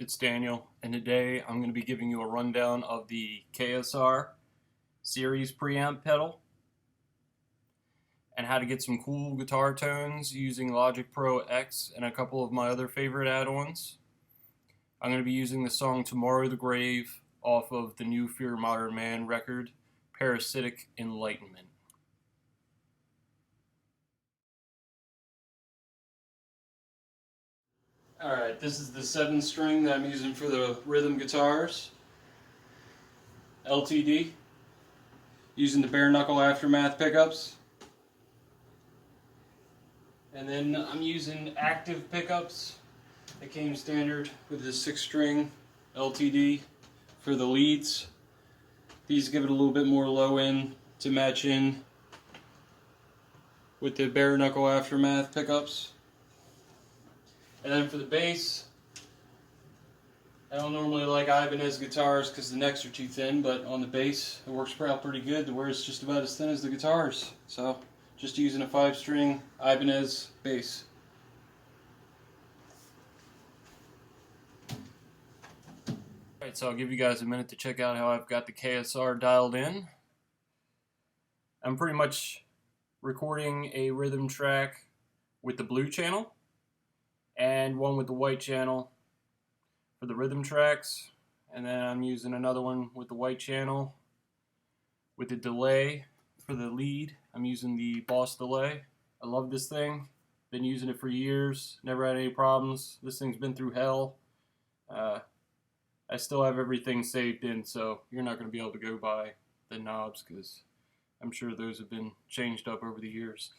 it's Daniel, and today I'm going to be giving you a rundown of the KSR Ceres preamp pedal and how to get some cool guitar tones using Logic Pro X and a couple of my other favorite add-ons. I'm going to be using the song Tomorrow the Grave off of the New Fear Modern Man record, Parasitic Enlightenment. Alright, this is the 7-string that I'm using for the rhythm guitars. LTD. Using the bare knuckle aftermath pickups. And then I'm using active pickups that came standard with the 6-string LTD for the leads. These give it a little bit more low end to match in with the bare knuckle aftermath pickups. And then for the bass, I don't normally like Ibanez guitars because the necks are too thin, but on the bass it works out pretty good to where it's just about as thin as the guitars. So just using a 5-string Ibanez bass. Alright, so I'll give you guys a minute to check out how I've got the KSR dialed in. I'm pretty much recording a rhythm track with the blue channel and one with the white channel for the rhythm tracks, and then I'm using another one with the white channel with the delay for the lead. I'm using the Boss delay. I love this thing, been using it for years, never had any problems. This thing's been through hell. I still have everything saved in, so you're not going to be able to go by the knobs because I'm sure those have been changed up over the years.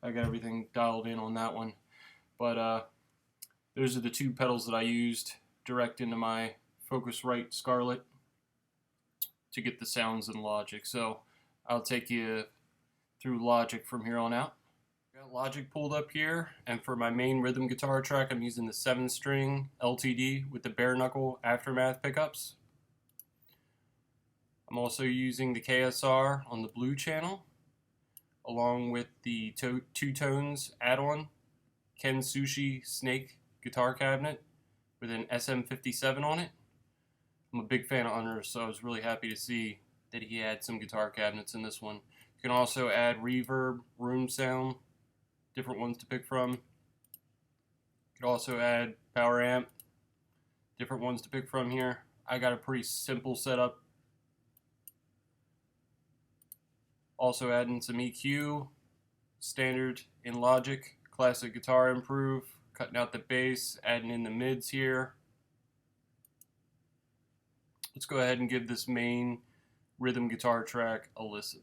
I got everything dialed in on that one, but those are the two pedals that I used direct into my Focusrite Scarlett to get the sounds in Logic. So I'll take you through Logic from here on out. Got Logic pulled up here, and for my main rhythm guitar track I'm using the 7-string LTD with the bare knuckle aftermath pickups. I'm also using the KSR on the blue channel along with the Two Tones add-on Ken Sushi Snake guitar cabinet with an SM57 on it. I'm a big fan of Hunter's, so I was really happy to see that he had some guitar cabinets in this one. You can also add reverb, room sound, different ones to pick from. You could also add power amp, different ones to pick from here. I got a pretty simple setup. Also adding some EQ, standard in Logic, classic guitar improve, cutting out the bass, adding in the mids here. Let's go ahead and give this main rhythm guitar track a listen.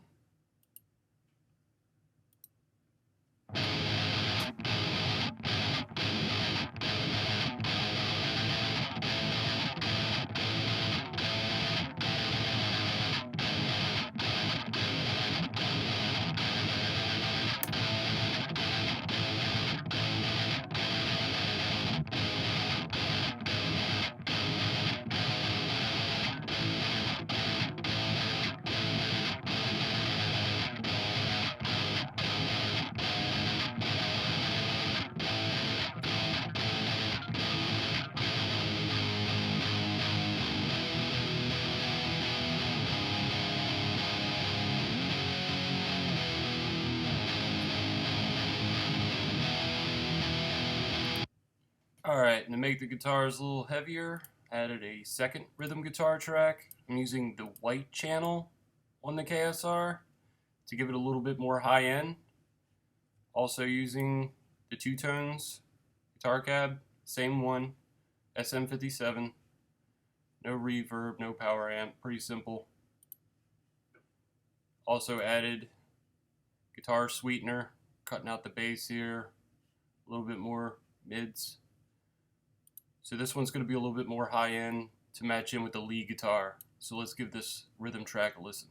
Alright, and to make the guitars a little heavier, added a second rhythm guitar track. I'm using the white channel on the KSR to give it a little bit more high end. Also using the Two Tones guitar cab, same one, SM57. No reverb, no power amp, pretty simple. Also added guitar sweetener, cutting out the bass here, a little bit more mids. So this one's going to be a little bit more high end to match in with the lead guitar. So let's give this rhythm track a listen.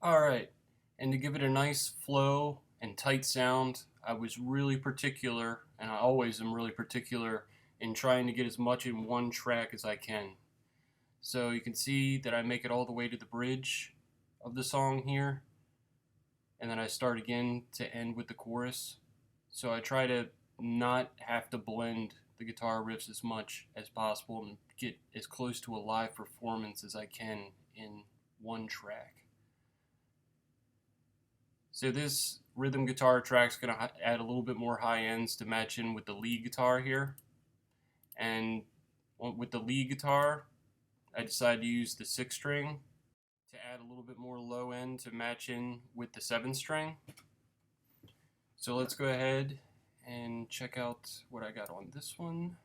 Alright, and to give it a nice flow and tight sound, I was really particular, and I always am really particular, in trying to get as much in one track as I can. So you can see that I make it all the way to the bridge of the song here, and then I start again to end with the chorus. So I try to not have to blend the guitar riffs as much as possible and get as close to a live performance as I can in one track. So this rhythm guitar track's going to add a little bit more high ends to match in with the lead guitar here. And with the lead guitar, I decided to use the 6th string to add a little bit more low end to match in with the 7th string. So let's go ahead and check out what I got on this one.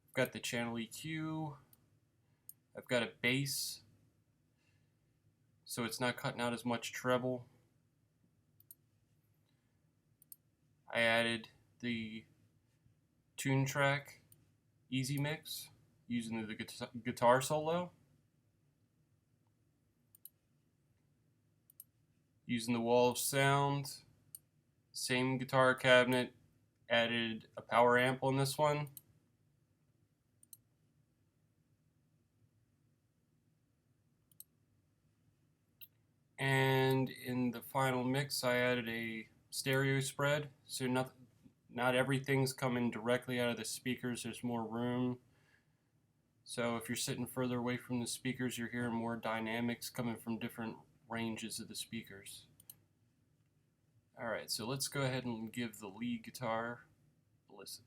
I've got the channel EQ. I've got a bass, so it's not cutting out as much treble. I added the tune track Easy Mix using the guitar solo. Using the wall of sound, same guitar cabinet, added a power amp on this one. And in the final mix, I added a stereo spread, so not everything's coming directly out of the speakers. There's more room, so if you're sitting further away from the speakers, you're hearing more dynamics coming from different ranges of the speakers. Alright, so let's go ahead and give the lead guitar a listen.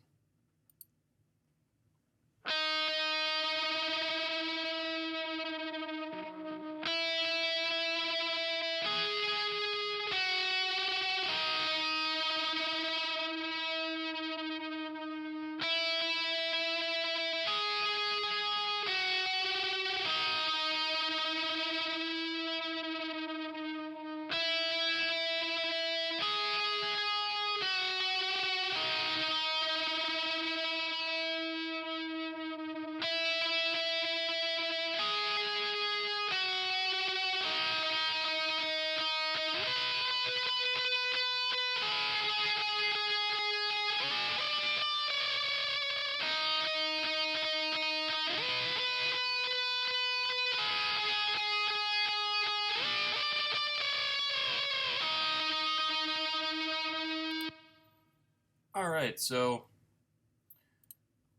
Alright, so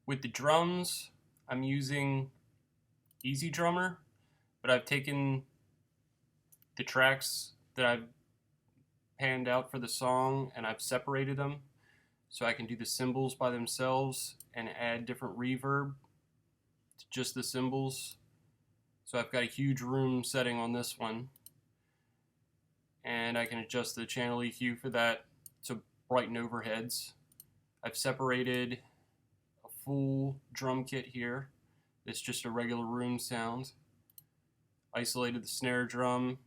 with the drums, I'm using Easy Drummer, but I've taken the tracks that I've panned out for the song and I've separated them so I can do the cymbals by themselves and add different reverb to just the cymbals. So I've got a huge room setting on this one, and I can adjust the channel EQ for that to brighten overheads. I've separated a full drum kit here. It's just a regular room sound. Isolated the snare drum.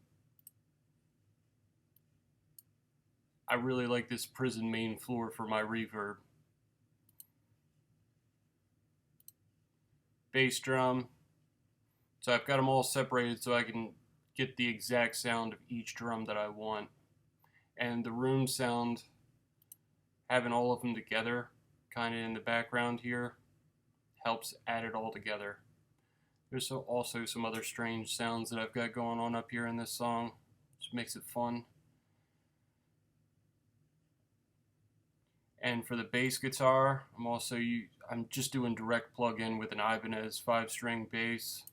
I really like this prison main floor for my reverb. Bass drum. So I've got them all separated so I can get the exact sound of each drum that I want. And the room sound, having all of them together kind of in the background here, helps add it all together. There's also some other strange sounds that I've got going on up here in this song, which makes it fun. And for the bass guitar, I'm just doing direct plug-in with an Ibanez 5-string bass,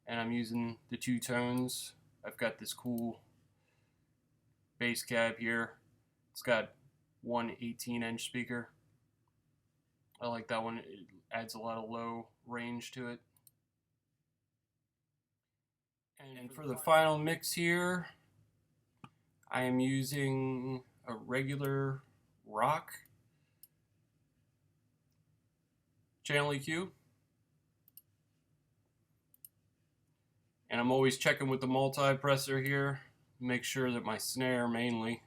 and I'm using the 2 tones. I've got this cool bass cab here. It's got one 18-inch speaker. I like that one. It adds a lot of low range to it. And for the final mix here, I am using a regular rock channel EQ. And I'm always checking with the multi-presser here, make sure that my snare mainly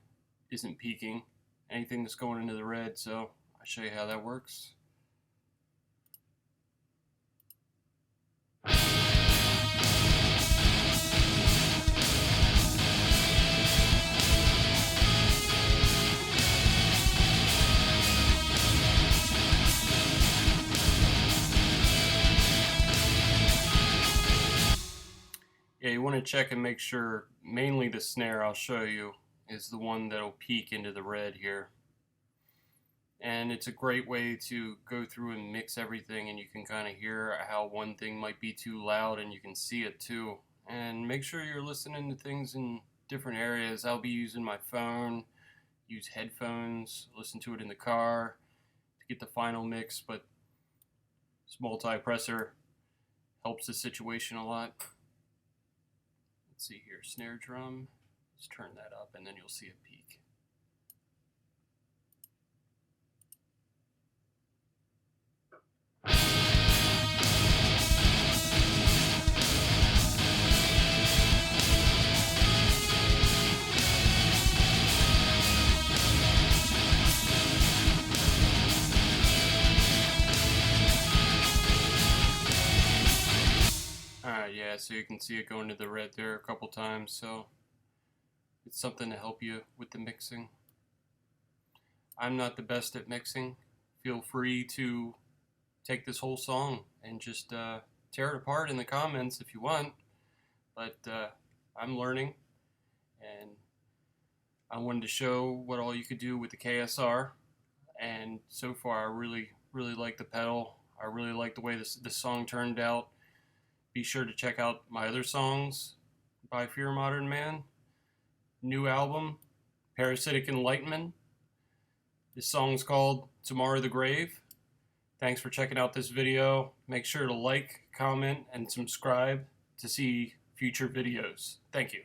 isn't peaking anything that's going into the red, so I'll show you how that works. want to check and make sure, mainly the snare I'll show you is the one that'll peak into the red here. And it's a great way to go through and mix everything, and you can kind of hear how one thing might be too loud, and you can see it too. And make sure you're listening to things in different areas. I'll be using my phone, use headphones, listen to it in the car to get the final mix, but this multi-presser helps the situation a lot. Let's see here, snare drum. Let's turn that up and then you'll see it peak. Alright, yeah, so you can see it going to the red there a couple times, so it's something to help you with the mixing. I'm not the best at mixing. Feel free to take this whole song and just tear it apart in the comments if you want, but I'm learning, and I wanted to show what all you could do with the KSR, and so far I really like the pedal. I really like the way this song turned out. Be sure to check out my other songs by Fear Modern Man. New album, Parasitic Enlightenment. This song's called Tomorrow the Grave. Thanks for checking out this video. Make sure to like, comment, and subscribe to see future videos. Thank you.